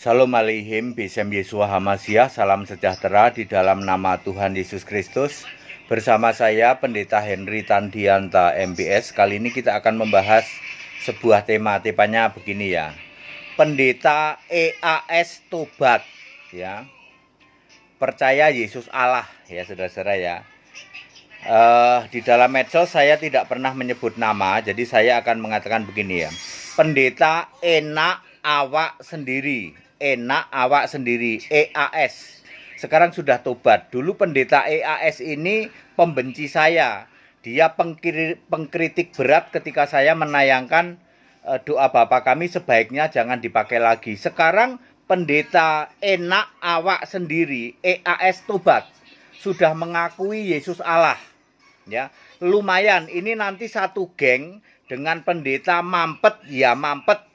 Shalom Aleihim, Besem Yesua Hamasyah, salam sejahtera di dalam nama Tuhan Yesus Kristus. Bersama saya Pendeta Henry Tandianta MBS. Kali ini kita akan membahas sebuah temanya begini ya. Pendeta EAS Tobat ya. Percaya Yesus Allah ya saudara-saudara ya. Di dalam medsos saya tidak pernah menyebut nama, jadi saya akan mengatakan begini ya. Pendeta enak awak sendiri, EAS. Sekarang sudah tobat. Dulu pendeta EAS ini pembenci saya. Dia pengkritik berat ketika saya menayangkan doa Bapa kami sebaiknya jangan dipakai lagi. Sekarang pendeta enak awak sendiri, EAS tobat. Sudah mengakui Yesus Allah. Ya, lumayan. Ini nanti satu geng dengan pendeta mampet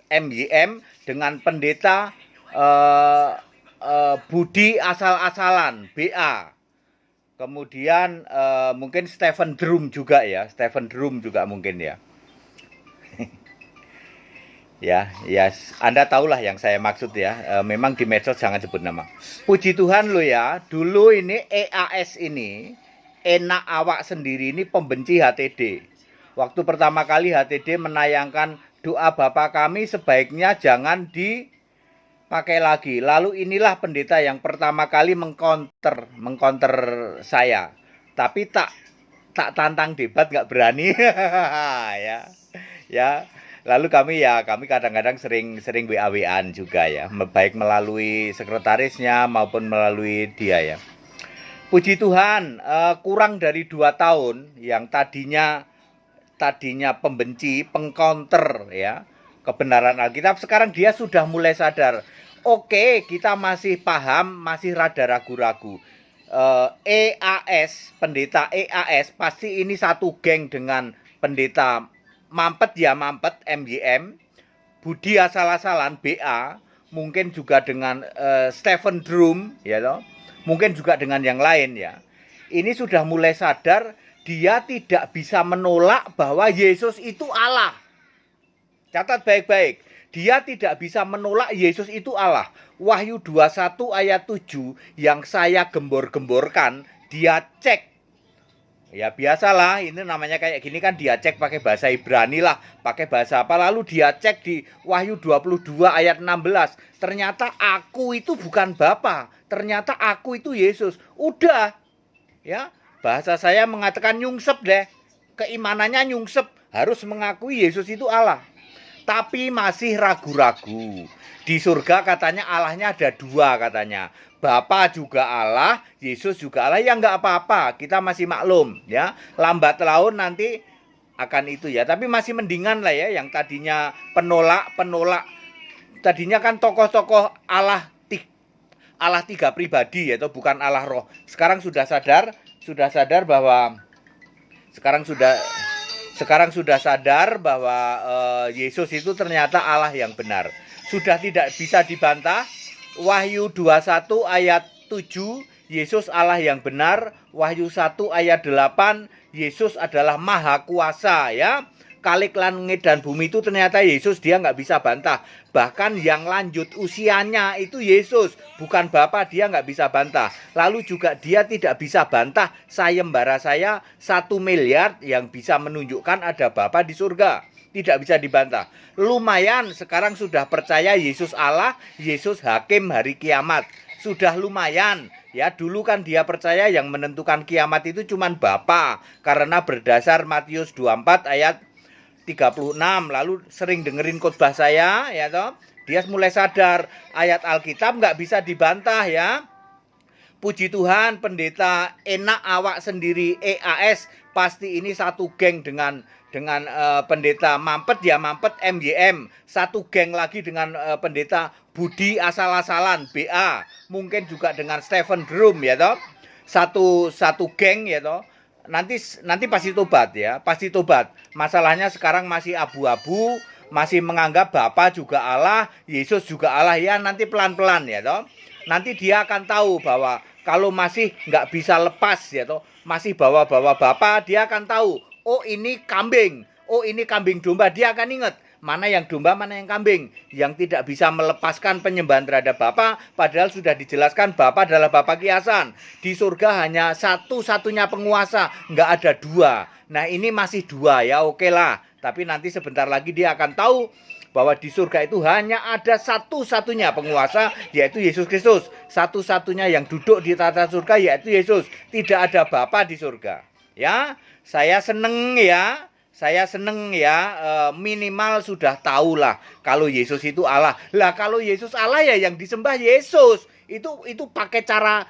MYM dengan pendeta Budi asal-asalan BA. Kemudian mungkin Stephen Drum juga mungkin ya. Ya, Anda tahulah yang saya maksud ya. Memang di medsos jangan sebut nama. Puji Tuhan lo ya. Dulu ini EAS ini enak awak sendiri ini pembenci HTD. Waktu pertama kali HTD menayangkan doa Bapa kami sebaiknya jangan dipakai lagi. Lalu inilah pendeta yang pertama kali mengkonter saya. Tapi tak tantang debat, nggak berani. ya. Lalu kami kadang-kadang sering WA-WAan juga ya, baik melalui sekretarisnya maupun melalui dia ya. Puji Tuhan, kurang dari 2 tahun yang tadinya pembenci, pengcounter ya kebenaran Alkitab, sekarang dia sudah mulai sadar. Oke, kita masih paham, masih rada ragu-ragu. EAS, pendeta EAS pasti ini satu geng dengan pendeta mampet MYM, Budi asal-asalan BA, mungkin juga dengan Stephen Drum ya toh. Mungkin juga dengan yang lain ya. Ini sudah mulai sadar dia tidak bisa menolak bahwa Yesus itu Allah. Catat baik-baik. Dia tidak bisa menolak Yesus itu Allah. Wahyu 21 ayat 7 yang saya gembor-gemborkan, dia cek. Ya biasalah, ini namanya kayak gini kan dia cek pakai bahasa Ibrani lah, pakai bahasa apa, lalu dia cek di Wahyu 22 ayat 16. Ternyata aku itu bukan Bapa, ternyata aku itu Yesus. Udah. Ya, bahasa saya mengatakan nyungsep deh. Keimanannya nyungsep, harus mengakui Yesus itu Allah. Tapi masih ragu-ragu. Di surga katanya Allahnya ada 2 katanya. Bapa juga Allah, Yesus juga Allah. Ya nggak apa-apa, kita masih maklum ya. Lambat laun nanti akan itu ya. Tapi masih mendingan lah ya, yang tadinya penolak. Tadinya kan tokoh-tokoh Allah 3 pribadi ya, atau bukan Allah roh. Sekarang sudah sadar bahwa Yesus itu ternyata Allah yang benar. Sudah tidak bisa dibantah. Wahyu 21 ayat 7, Yesus Allah yang benar. Wahyu 1 ayat 8, Yesus adalah maha kuasa ya. Kalik langit dan bumi itu ternyata Yesus, dia nggak bisa bantah. Bahkan yang lanjut usianya itu Yesus, bukan Bapa, dia nggak bisa bantah. Lalu juga dia tidak bisa bantah sayembara saya 1 miliar yang bisa menunjukkan ada Bapa di surga. Tidak bisa dibantah. Lumayan sekarang sudah percaya Yesus Allah, Yesus hakim hari kiamat. Sudah lumayan. Ya, dulu kan dia percaya yang menentukan kiamat itu cuman Bapa, karena berdasar Matius 24 ayat 36. Lalu sering dengerin khotbah saya ya toh. Dia mulai sadar ayat Alkitab nggak bisa dibantah ya. Puji Tuhan, pendeta enak awak sendiri EAS pasti ini satu geng dengan pendeta mampet MYM, satu geng lagi dengan pendeta Budi asal-asalan BA, mungkin juga dengan Stephen Drum ya toh. Satu geng ya toh. Nanti pasti tobat ya, pasti tobat. Masalahnya sekarang masih abu-abu, masih menganggap Bapa juga Allah, Yesus juga Allah ya. Nanti pelan-pelan ya toh. Nanti dia akan tahu bahwa kalau masih nggak bisa lepas ya toh, masih bawa-bawa Bapa, dia akan tahu. Oh ini kambing domba, dia akan ingat. mana yang domba, mana yang kambing. Yang tidak bisa melepaskan penyembahan terhadap Bapa, padahal sudah dijelaskan Bapa adalah Bapa kiasan. Di surga hanya satu-satunya penguasa, nggak ada dua. Nah ini masih dua ya, oke lah. Tapi nanti sebentar lagi dia akan tahu bahwa di surga itu hanya ada satu-satunya penguasa, yaitu Yesus Kristus. Satu-satunya yang duduk di tata surga yaitu Yesus. Tidak ada Bapa di surga. Ya, saya seneng ya. Minimal sudah tahulah kalau Yesus itu Allah. Lah kalau Yesus Allah ya yang disembah Yesus. Itu pakai cara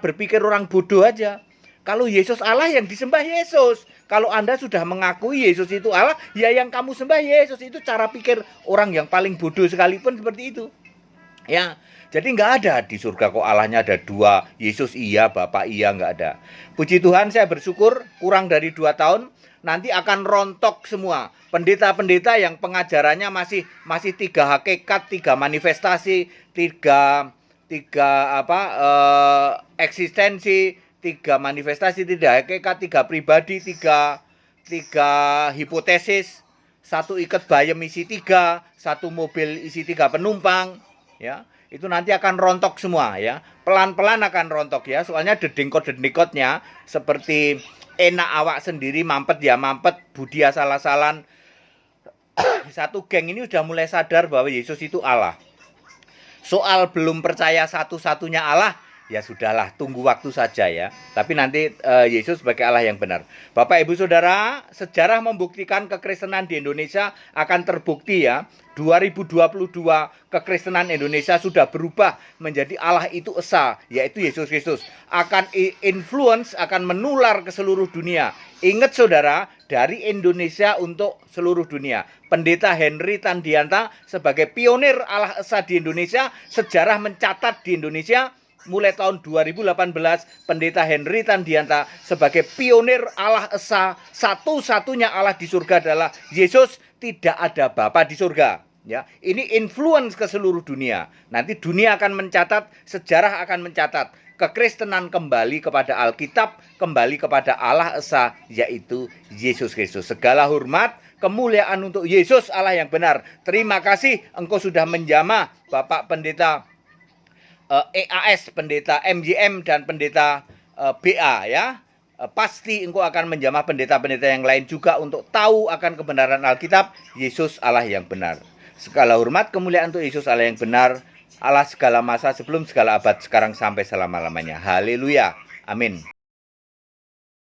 berpikir orang bodoh aja. Kalau Yesus Allah yang disembah Yesus. Kalau Anda sudah mengakui Yesus itu Allah, ya yang kamu sembah Yesus. Itu cara pikir orang yang paling bodoh sekalipun seperti itu. Ya, jadi nggak ada di surga kok Allahnya ada dua. Yesus iya, Bapa iya, nggak ada. Puji Tuhan, saya bersyukur kurang dari 2 tahun nanti akan rontok semua. Pendeta-pendeta yang pengajarannya masih 3 hakikat, 3 manifestasi, 3 eksistensi, 3 manifestasi, 3 hakikat, 3 pribadi, 3 hipotesis, 1 ikat bayam isi 3, 1 mobil isi 3 penumpang, ya. Itu nanti akan rontok semua ya. Pelan-pelan akan rontok ya. Soalnya dedengkot-dedengkotnya seperti enak awak sendiri, mampet ya mampet, budi asal-asalan. Satu geng ini udah mulai sadar bahwa Yesus itu Allah. Soal belum percaya satu-satunya Allah, ya sudahlah, tunggu waktu saja ya. Tapi nanti Yesus sebagai Allah yang benar. Bapak Ibu Saudara, sejarah membuktikan kekristenan di Indonesia akan terbukti ya. 2022 kekristenan Indonesia sudah berubah menjadi Allah itu esa, yaitu Yesus Kristus. Akan influence, akan menular ke seluruh dunia. Ingat saudara, dari Indonesia untuk seluruh dunia. Pendeta Henry Tandianta sebagai pionir Allah esa di Indonesia, sejarah mencatat di Indonesia mulai tahun 2018, Pendeta Henry Tandianta sebagai pionir Allah esa, satu-satunya Allah di surga adalah Yesus, tidak ada Bapa di surga. Ya, ini influence ke seluruh dunia. Nanti dunia akan mencatat, sejarah akan mencatat kekristenan kembali kepada Alkitab, kembali kepada Allah esa, yaitu Yesus Kristus. Segala hormat, kemuliaan untuk Yesus Allah yang benar. Terima kasih engkau sudah menjamah Bapak Pendeta EAS, Pendeta MJM dan Pendeta BA ya. Pasti engkau akan menjamah pendeta-pendeta yang lain juga untuk tahu akan kebenaran Alkitab, Yesus Allah yang benar. Segala hormat kemuliaan untuk Yesus Allah yang benar, Allah segala masa sebelum segala abad, sekarang sampai selama-lamanya. Haleluya. Amin.